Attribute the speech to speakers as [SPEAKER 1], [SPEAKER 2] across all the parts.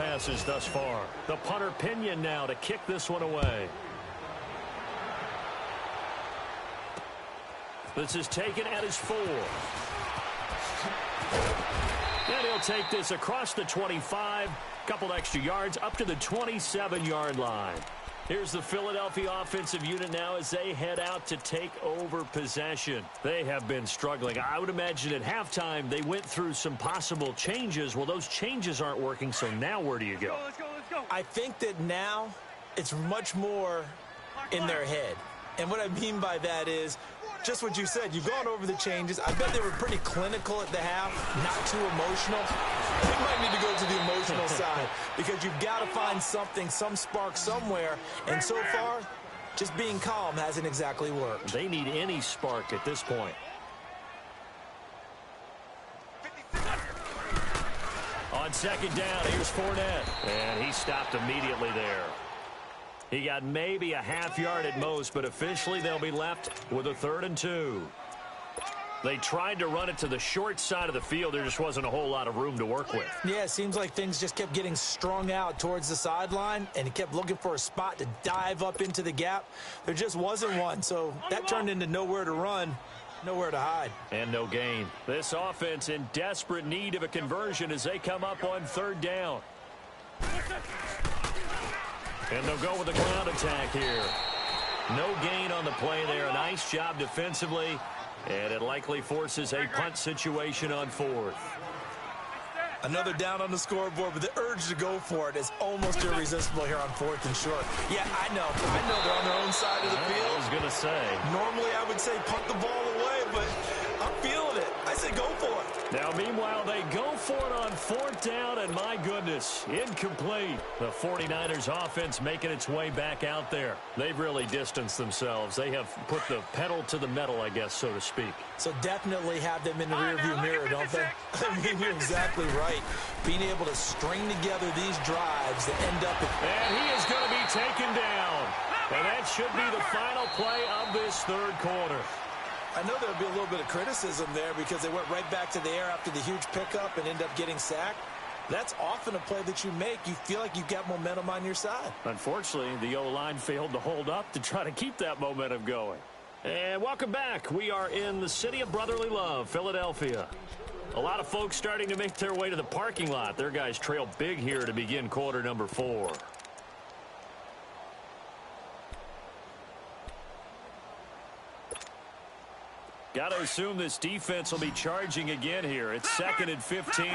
[SPEAKER 1] passes thus far. The punter Pinion now to kick this one away. This is taken at his 4. And he'll take this across the 25. Couple extra yards up to the 27-yard line. Here's the Philadelphia offensive unit now as they head out to take over possession. They have been struggling. I would imagine at halftime they went through some possible changes. Well, those changes aren't working, so now where do you go?
[SPEAKER 2] Let's go.
[SPEAKER 3] I think that now it's much more in their head. And what I mean by that is just what you said. You've gone over the changes. I bet they were pretty clinical at the half, not too emotional. They might need to go to the emotional side because you've got to find something, some spark somewhere. And so far, just being calm hasn't exactly worked.
[SPEAKER 1] They need any spark at this point. On second down, here's Fournette. And he stopped immediately there. He got maybe a half yard at most, but officially they'll be left with a 3rd and 2. They tried to run it to the short side of the field. There just wasn't a whole lot of room to work with.
[SPEAKER 3] Yeah, it seems like things just kept getting strung out towards the sideline, and he kept looking for a spot to dive up into the gap. There just wasn't one, so that turned into nowhere to run, nowhere to hide.
[SPEAKER 1] And no gain. This offense in desperate need of a conversion as they come up on 3rd down. And they'll go with the ground attack here. No gain on the play there. A nice job defensively. And it likely forces a punt situation on 4th.
[SPEAKER 3] Another down on the scoreboard, but the urge to go for it is almost irresistible here on 4th and short. Yeah, I know they're on their own side of the field.
[SPEAKER 1] I was going to say.
[SPEAKER 3] Normally I would say punt the ball away, but I'm feeling it. I say go for it.
[SPEAKER 1] Now, meanwhile, they go for it on 4th down, and my goodness, incomplete. The 49ers offense making its way back out there. They've really distanced themselves. They have put the pedal to the metal, I guess, so to speak.
[SPEAKER 3] So definitely have them in the rearview mirror, don't they? I mean, you're exactly right. Being able to string together these drives that end up...
[SPEAKER 1] And he is going to be taken down. And that should be the final play of this 3rd quarter.
[SPEAKER 3] I know there'll be a little bit of criticism there because they went right back to the air after the huge pickup and end up getting sacked. That's often a play that you make. You feel like you've got momentum on your side.
[SPEAKER 1] Unfortunately, the O-line failed to hold up to try to keep that momentum going. And welcome back. We are in the city of brotherly love, Philadelphia. A lot of folks starting to make their way to the parking lot. Their guys trail big here to begin quarter number 4. Got to assume this defense will be charging again here. It's 2nd and 15.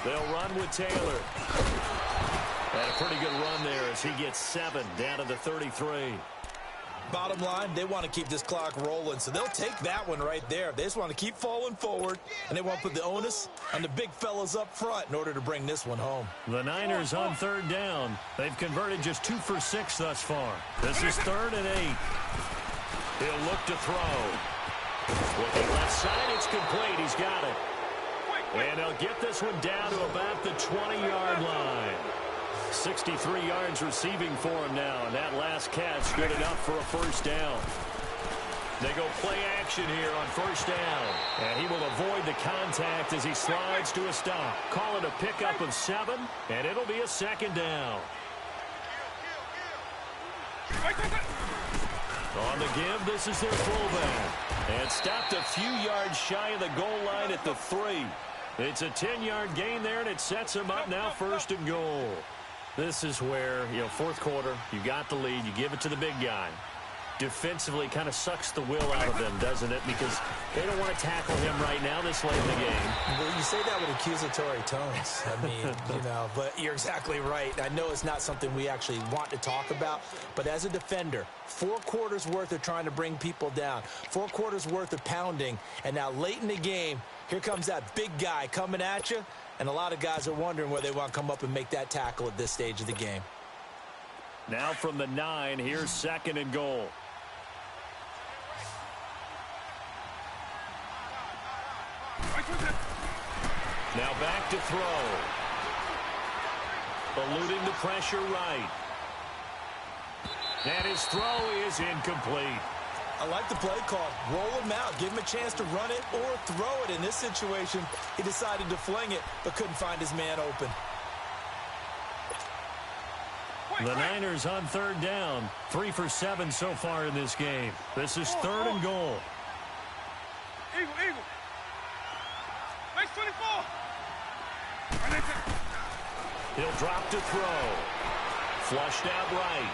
[SPEAKER 1] They'll run with Taylor. Had a pretty good run there as he gets 7 down to the 33.
[SPEAKER 3] Bottom line, they want to keep this clock rolling, so they'll take that one right there. They just want to keep falling forward, and they want to put the onus on the big fellas up front in order to bring this one home.
[SPEAKER 1] The Niners on 3rd down. They've converted just 2 for 6 thus far. This is 3rd and 8. He'll look to throw. Looking left side, it's complete. He's got it. And he'll get this one down to about the 20-yard line. 63 yards receiving for him now, and that last catch good enough for a 1st down. They go play action here on 1st down, and he will avoid the contact as he slides to a stop. Call it a pickup of 7, and it'll be a 2nd down. On the give, this is their fullback. And stopped a few yards shy of the goal line at the 3. It's a 10-yard gain there, and it sets him up now 1st and goal. This is where, 4th quarter, you got the lead, you give it to the big guy. Defensively kind of sucks the will out of them, doesn't it? Because they don't want to tackle him right now this late in the game.
[SPEAKER 3] Well, you say that with accusatory tones. I mean, but you're exactly right. I know it's not something we actually want to talk about, but as a defender, 4 quarters worth of trying to bring people down, 4 quarters worth of pounding, and now late in the game, here comes that big guy coming at you, and a lot of guys are wondering where they want to come up and make that tackle at this stage of the game.
[SPEAKER 1] Now from the 9, here's 2nd and goal. Now back to throw. Eluding the pressure right. And his throw is incomplete.
[SPEAKER 3] I like the play call. Roll him out. Give him a chance to run it or throw it. In this situation, he decided to fling it, but couldn't find his man open.
[SPEAKER 1] The Niners on third down. 3 for 7 so far in this game. This is third and goal.
[SPEAKER 2] Eagle. Base 24.
[SPEAKER 1] He'll drop to throw. Flushed out right.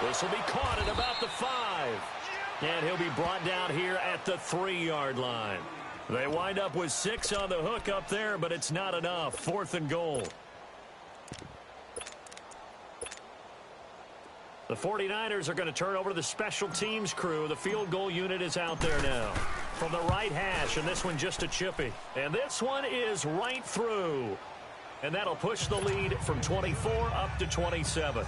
[SPEAKER 1] This will be caught at about the 5. And he'll be brought down here at the 3-yard line. They wind up with 6 on the hook up there, but it's not enough. 4th and goal. The 49ers are going to turn over to the special teams crew. The field goal unit is out there now. From the right hash, and this one just a chippy. And this one is right through. And that'll push the lead from 24 up to 27.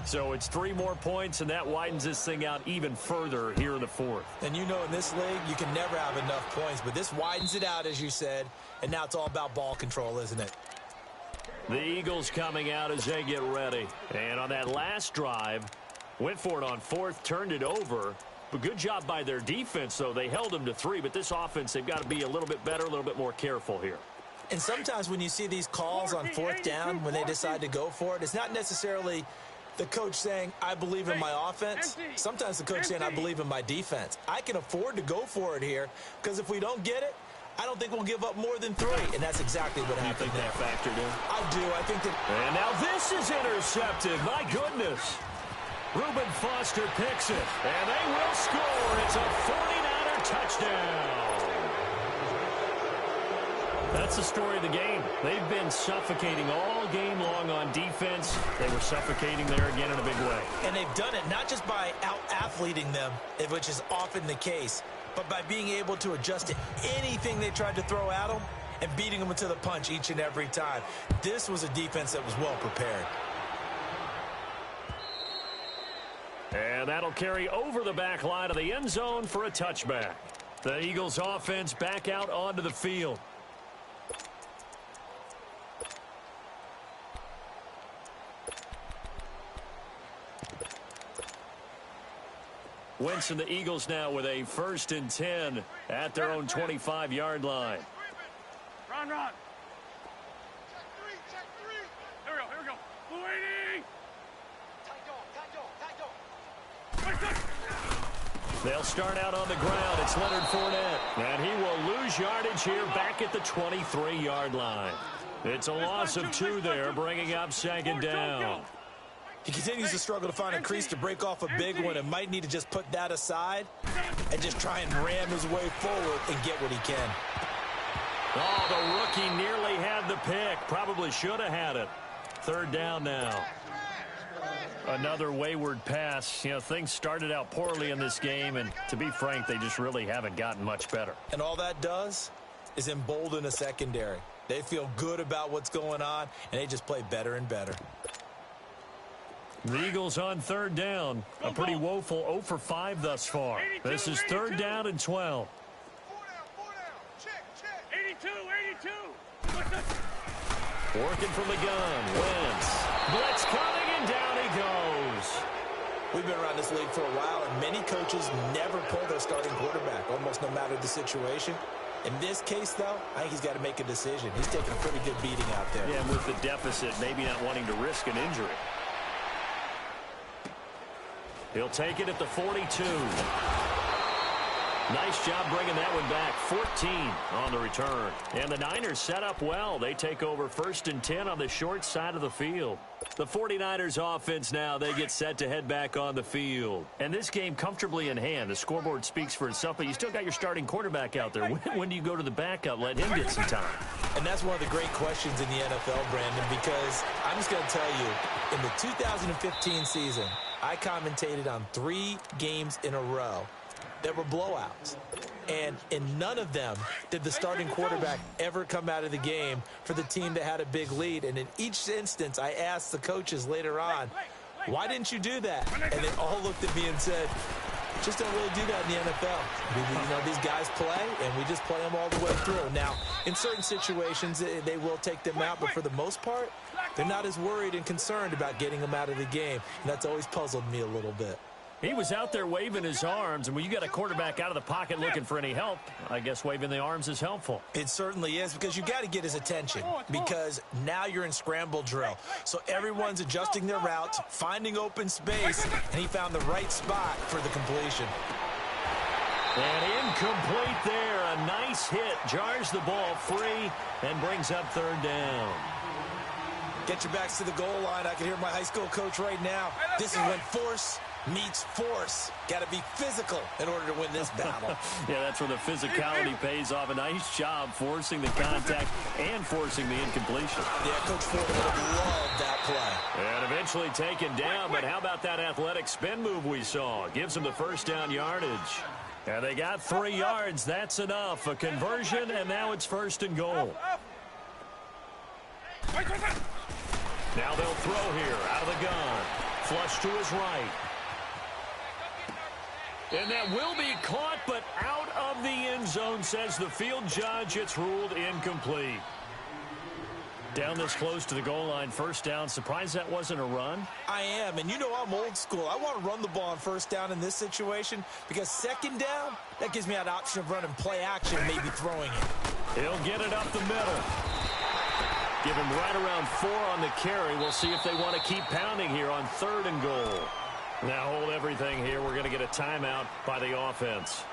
[SPEAKER 1] So it's 3 more points, and that widens this thing out even further here in the 4th.
[SPEAKER 3] And you know in this league, you can never have enough points, but this widens it out, as you said, and now it's all about ball control, isn't it?
[SPEAKER 1] The Eagles coming out as they get ready. And on that last drive, went for it on 4th, turned it over. But good job by their defense, though. They held them to 3, but this offense, they've got to be a little bit better, a little bit more careful here.
[SPEAKER 3] And sometimes when you see these calls on 4th down, when they decide to go for it, it's not necessarily the coach saying, I believe in my offense. Sometimes the coach saying, I believe in my defense. I can afford to go for it here, because if we don't get it, I don't think we'll give up more than 3, and that's exactly what happened there.
[SPEAKER 1] You think that factored in?
[SPEAKER 3] I do. I think that...
[SPEAKER 1] And now this is intercepted. My goodness. Reuben Foster picks it, and they will score. It's a 49er touchdown. That's the story of the game. They've been suffocating all game long on defense. They were suffocating there again in a big way.
[SPEAKER 3] And they've done it not just by out-athleting them, which is often the case, but by being able to adjust to anything they tried to throw at them and beating them into the punch each and every time. This was a defense that was well prepared.
[SPEAKER 1] And that'll carry over the back line of the end zone for a touchback. The Eagles offense back out onto the field. Wentz and the Eagles now with a 1st and 10 at their own 25-yard line.
[SPEAKER 2] Run. Check 3. Here we go. Waiting.
[SPEAKER 1] They'll start out on the ground. It's Leonard Fournette. And he will lose yardage here back at the 23-yard line. It's a loss of 2 there, bringing up 2nd down.
[SPEAKER 3] He continues to struggle to find a crease to break off a big one and might need to just put that aside and just try and ram his way forward and get what he can.
[SPEAKER 1] Oh, the rookie nearly had the pick. Probably should have had it. 3rd down now. Another wayward pass. You know, things started out poorly in this game, and to be frank, they just really haven't gotten much better.
[SPEAKER 3] And all that does is embolden a secondary. They feel good about what's going on, and they just play better and better.
[SPEAKER 1] The Eagles on 3rd down. A pretty woeful 0 for 5 thus far. This is 3rd down and 12.
[SPEAKER 2] 4 down. Check. 82.
[SPEAKER 1] Working from the gun. Wentz. Blitz coming, and down he goes.
[SPEAKER 3] We've been around this league for a while, and many coaches never pull their starting quarterback, almost no matter the situation. In this case, though, I think he's got to make a decision. He's taking a pretty good beating out there.
[SPEAKER 1] Yeah, and with the deficit, maybe not wanting to risk an injury. He'll take it at the 42. Nice job bringing that one back. 14 on the return. And the Niners set up well. They take over 1st and 10 on the short side of the field. The 49ers offense now, they get set to head back on the field. And this game comfortably in hand. The scoreboard speaks for itself, but you still got your starting quarterback out there. When do you go to the backup? Let him get some time.
[SPEAKER 3] And that's one of the great questions in the NFL, Brandon, because I'm just going to tell you, in the 2015 season, I commentated on 3 games in a row that were blowouts. And in none of them did the starting quarterback ever come out of the game for the team that had a big lead. And in each instance, I asked the coaches later on, why didn't you do that? And they all looked at me and said, just don't really do that in the NFL. You know, these guys play, and we just play them all the way through. Now, in certain situations, they will take them out, but for the most part, they're not as worried and concerned about getting them out of the game. And that's always puzzled me a little bit.
[SPEAKER 1] He was out there waving his arms, and when you got a quarterback out of the pocket looking for any help, I guess waving the arms is helpful.
[SPEAKER 3] It certainly is, because you got to get his attention, because now you're in scramble drill. So everyone's adjusting their routes, finding open space, and he found the right spot for the completion.
[SPEAKER 1] And incomplete there. A nice hit. Jars the ball free and brings up third down.
[SPEAKER 3] Get your backs to the goal line. I can hear my high school coach right now. This is when force meets force. Got to be physical in order to win this battle.
[SPEAKER 1] Yeah, that's where the physicality pays off. A nice job forcing the contact and forcing the incompletion.
[SPEAKER 3] Yeah, Coach Ford would have loved that play.
[SPEAKER 1] And eventually taken down, but how about that athletic spin move we saw? Gives him the first down yardage. And they got 3 yards. That's enough. A conversion, and now it's first and goal. Now they'll throw here out of the gun. Flush to his right. And that will be caught, but out of the end zone, says the field judge. It's ruled incomplete. Down this close to the goal line, first down. Surprised that wasn't a run?
[SPEAKER 3] I am, and you know I'm old school. I want to run the ball on first down in this situation, because second down, that gives me that option of running play action, maybe throwing it.
[SPEAKER 1] He'll get it up the middle. Give him right around 4 on the carry. We'll see if they want to keep pounding here on third and goal. Now hold everything here. We're going to get a timeout by the offense.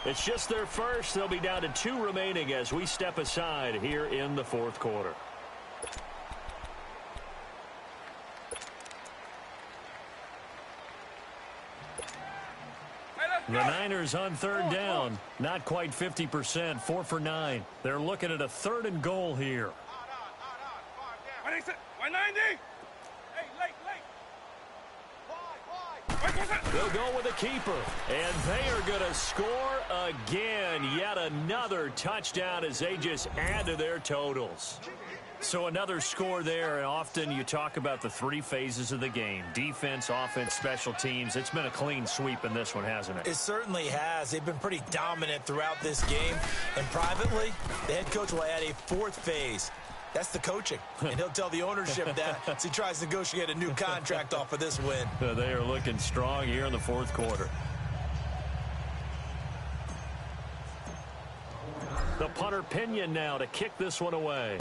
[SPEAKER 1] It's just their first. They'll be down to 2 remaining as we step aside here in the fourth quarter. The Niners on third down. Not quite 50%. 4 for 9. They're looking at a third and goal here.
[SPEAKER 2] 190. Hey, late.
[SPEAKER 1] They'll go with a keeper. And they are going to score again. Yet another touchdown as they just add to their totals. So another score there, and often you talk about the 3 phases of the game. Defense, offense, special teams. It's been a clean sweep in this one, hasn't it?
[SPEAKER 3] It certainly has. They've been pretty dominant throughout this game. And privately, the head coach will add a 4th phase. That's the coaching. And he'll tell the ownership that as he tries to negotiate a new contract off of this win.
[SPEAKER 1] They are looking strong here in the fourth quarter. The punter Pinion now to kick this one away.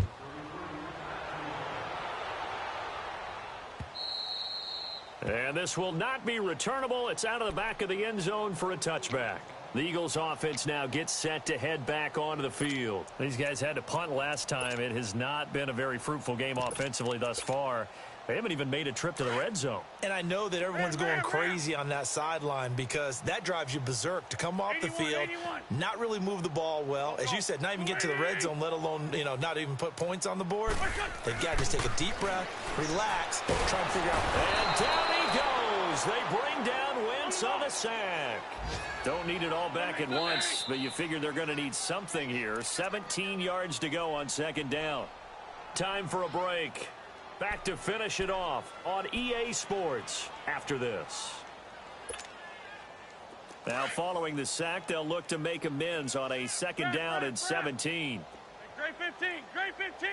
[SPEAKER 1] And this will not be returnable. It's out of the back of the end zone for a touchback. The Eagles offense now gets set to head back onto the field. These guys had to punt last time. It has not been a very fruitful game offensively thus far. They haven't even made a trip to the red zone.
[SPEAKER 3] And I know that everyone's going crazy on that sideline because that drives you berserk to come off the field, not really move the ball well. As you said, not even get to the red zone, let alone, not even put points on the board. They've got to just take a deep breath, relax, try and figure out.
[SPEAKER 1] And down he goes. They bring down Wentz on the sack. Don't need it all back at once, but you figure they're going to need something here. 17 yards to go on second down. Time for a break. Back to finish it off on EA Sports after this. Now following the sack, they'll look to make amends on a second down and 17.
[SPEAKER 2] Great 15, great 15.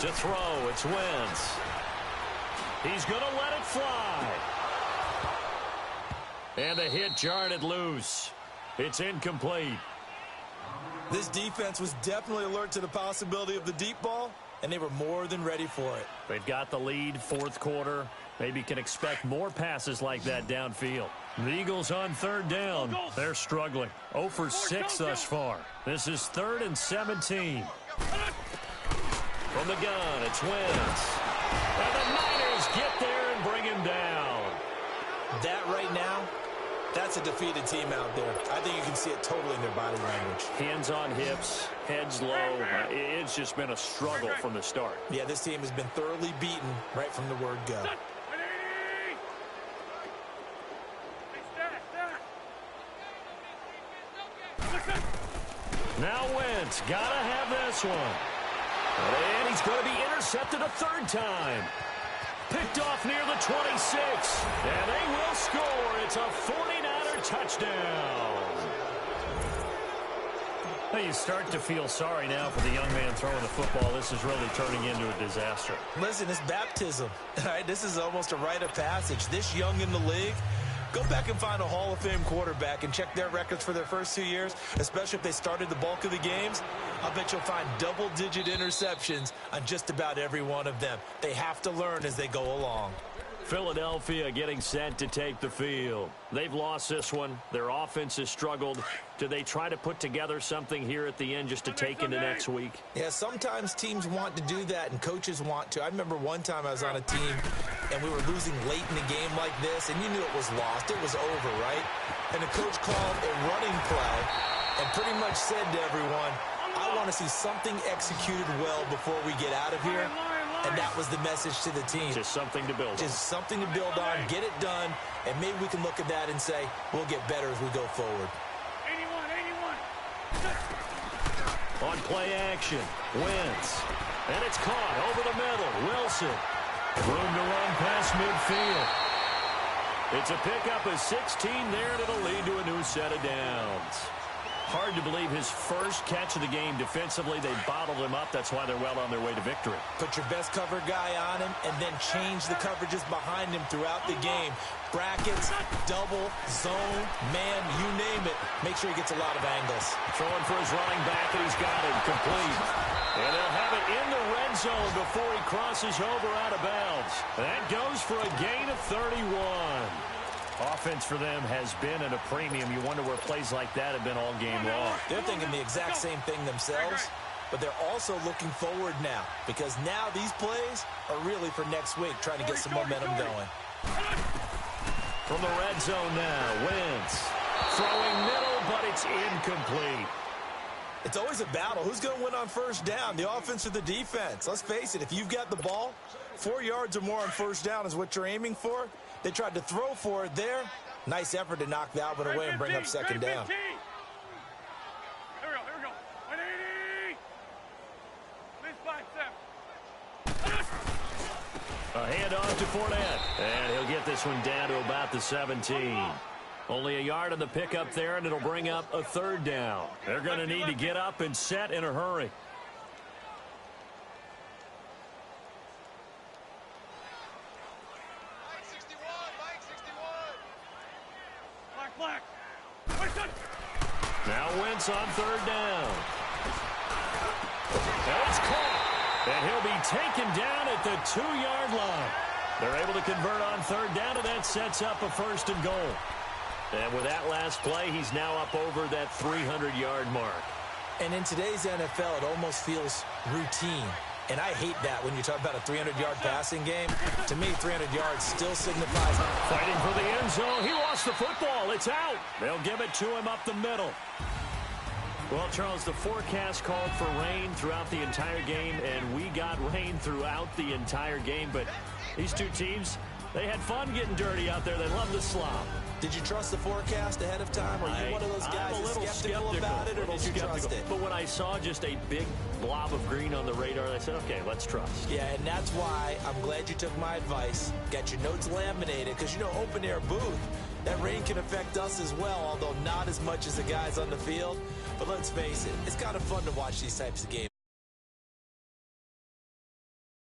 [SPEAKER 1] To throw, it's Wentz. He's going to let it fly. And the hit jarred it loose. It's incomplete.
[SPEAKER 3] This defense was definitely alert to the possibility of the deep ball, and they were more than ready for it.
[SPEAKER 1] They've got the lead, fourth quarter. Maybe can expect more passes like that downfield. The Eagles on third down. They're struggling. 0 for 6 thus far. This is 3rd and 17. From the gun, it's Wentz. And the Niners get there and bring him down.
[SPEAKER 3] That right now, that's a defeated team out there. I think you can see it totally in their body language.
[SPEAKER 1] Hands on hips, heads low. It's just been a struggle from the start.
[SPEAKER 3] Yeah, this team has been thoroughly beaten right from the word go.
[SPEAKER 1] Now Wentz, gotta have this one. And he's going to be intercepted a 3rd time. Picked off near the 26. And they will score. It's a 49er touchdown. Well, you start to feel sorry now for the young man throwing the football. This is really turning into a disaster.
[SPEAKER 3] Listen, it's baptism. All right, this is almost a rite of passage. This young in the league, go back and find a Hall of Fame quarterback and check their records for their first 2 years, especially if they started the bulk of the games. I'll bet you'll find double-digit interceptions on just about every one of them. They have to learn as they go along.
[SPEAKER 1] Philadelphia getting set to take the field. They've lost this one. Their offense has struggled. Do they try to put together something here at the end just to take into next week?
[SPEAKER 3] Yeah, sometimes teams want to do that and coaches want to. I remember one time I was on a team and we were losing late in the game like this, and you knew it was lost. It was over, right? And the coach called a running play and pretty much said to everyone, I want to see something executed well before we get out of here. And that was the message to the team.
[SPEAKER 1] Just something to build on.
[SPEAKER 3] Just something to build on, get it done, and maybe we can look at that and say, we'll get better as we go forward.
[SPEAKER 2] 81.
[SPEAKER 1] On play action, Wentz. And it's caught over the middle. Wilson. Room to run past midfield. It's a pickup of 16 there, and it'll lead to a new set of downs. Hard to believe his first catch of the game defensively. They bottled him up. That's why they're well on their way to victory.
[SPEAKER 3] Put your best cover guy on him and then change the coverages behind him throughout the game. Brackets, double, zone, man, you name it. Make sure he gets a lot of angles.
[SPEAKER 1] Throwing for his running back, and he's got it complete. And they'll have it in the red zone before he crosses over out of bounds. That goes for a gain of 31. Offense for them has been at a premium. You wonder where plays like that have been all game long.
[SPEAKER 3] They're thinking the exact same thing themselves, but they're also looking forward now because now these plays are really for next week, trying to get some momentum going.
[SPEAKER 1] From the red zone now, Wentz throwing middle, but it's incomplete.
[SPEAKER 3] It's always a battle. Who's going to win on first down, the offense or the defense? Let's face it, if you've got the ball, 4 yards or more on first down is what you're aiming for. They tried to throw for it there. Nice effort to knock that one away and bring up second down.
[SPEAKER 2] Here we go. 180. Please 5-7.
[SPEAKER 1] A handoff to Fournette. And he'll get this one down to about the 17. Only a yard on the pickup there, and it'll bring up a third down. They're going to need to get up and set in a hurry. Now Wentz on third down. Now it's caught. And he'll be taken down at the 2-yard line. They're able to convert on third down, and that sets up a first and goal. And with that last play, he's now up over that 300-yard mark.
[SPEAKER 3] And in today's NFL, it almost feels routine. And I hate that when you talk about a 300-yard passing game. To me, 300 yards still signifies.
[SPEAKER 1] Fighting for the end zone. He lost the football. It's out. They'll give it to him up the middle. Well, Charles, the forecast called for rain throughout the entire game, and we got rain throughout the entire game. But these two teams, they had fun getting dirty out there. They love to slop.
[SPEAKER 3] Did you trust the forecast ahead of time? Or are you one of those guys that's skeptical about it, or did you trust it?
[SPEAKER 1] But when I saw just a big blob of green on the radar, I said, okay, let's trust.
[SPEAKER 3] Yeah, and that's why I'm glad you took my advice. Got your notes laminated, because, you know, open-air booth, that rain can affect us as well, although not as much as the guys on the field. But let's face it, it's kind of fun to watch these types of games.